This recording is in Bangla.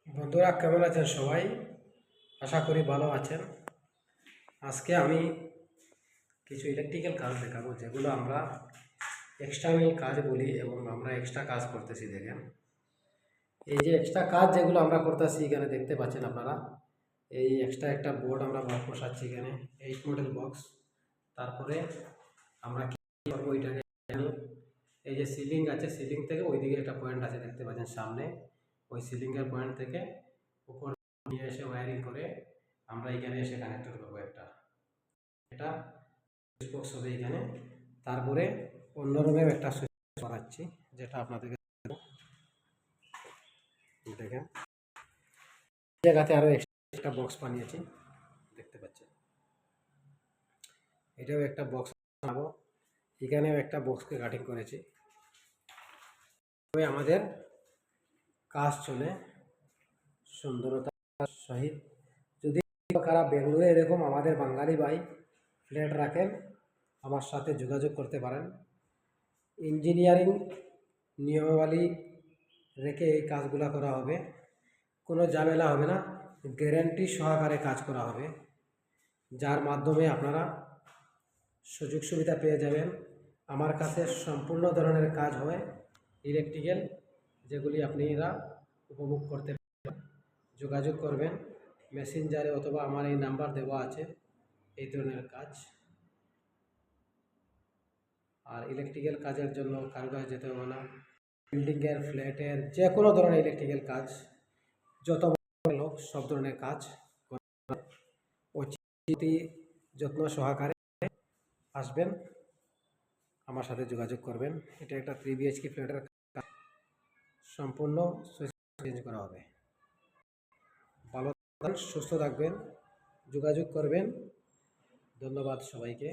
বন্ধুরা কেমন আছেন সবাই? আশা করি ভালো আছেন। আজকে আমি কিছু ইলেকট্রিক্যাল কাজ দেখাবো, যেগুলো আমরা এক্সটার্নাল কাজ বলি এবং আমরা এক্সট্রা কাজ করতেছি। দেখেন, এই যে এক্সট্রা কাজ যেগুলো আমরা করতেছি, এখানে দেখতে পাচ্ছেন আপনারা। এই এক্সট্রা একটা বোর্ড আমরা বসাচ্ছি এখানে, 8 মডেল বক্স। তারপরে আমরা কি করবো, এটাকে এই যে সিলিং আছে, সিলিং থেকে ওইদিকে একটা পয়েন্ট আছে দেখতে পাচ্ছেন সামনে, ওই সিলিংয়ের পয়েন্ট থেকে উপর নিয়ে এসে ওয়্যারিং করে আমরা এখানে এসে কানেক্টর করবো একটা, এটা সুইচ বক্স হবে এখানে। তারপরে অন্য রুমেও একটা সুইচ বানাচ্ছি, যেটা আপনাদেরকে দেখেন। জায়গাতে আরও একটা বক্স বানিয়েছি দেখতে পাচ্ছেন। এটাও একটা বক্স বানাবো, এখানেও একটা বক্সকে কাটিং করেছি। তবে আমাদের কাজ চলে সুন্দরতার সহিত। যদি কারা বেঙ্গলুরু এরকম আমাদের বাঙালি ভাই ফ্ল্যাট রাখেন, আমার সাথে যোগাযোগ করতে পারেন। ইঞ্জিনিয়ারিং নিয়মাবলী রেখে এই কাজগুলো করা হবে, কোনো ঝামেলা হবে না, গ্যারান্টি সহকারে কাজ করা হবে, যার মাধ্যমে আপনারা সুযোগ সুবিধা পেয়ে যাবেন। আমার কাছে সম্পূর্ণ ধরনের কাজ হয় ইলেকট্রিক্যাল, যেগুলি আপনারা উপভোগ করতে যোগাযোগ করবেন মেসেঞ্জারে, অথবা আমার এই নাম্বার দেওয়া আছে এই ধরনের কাজ। আর ইলেকট্রিক্যাল কাজের জন্য কারো কাছে যেতে হবে না। বিল্ডিংয়ের, ফ্ল্যাটের যে কোনো ধরনের ইলেকট্রিক্যাল কাজ, যত লোক সব ধরনের কাজ অতি যত্ন সহকারে আসবেন, আমার সাথে যোগাযোগ করবেন। এটা একটা 3 BHK ফ্ল্যাটের কাজ, সম্পূর্ণ চেঞ্জ করা হবে। ভালো থাকবেন, সুস্থ থাকবেন, যোগাযোগ করবেন। ধন্যবাদ সবাইকে।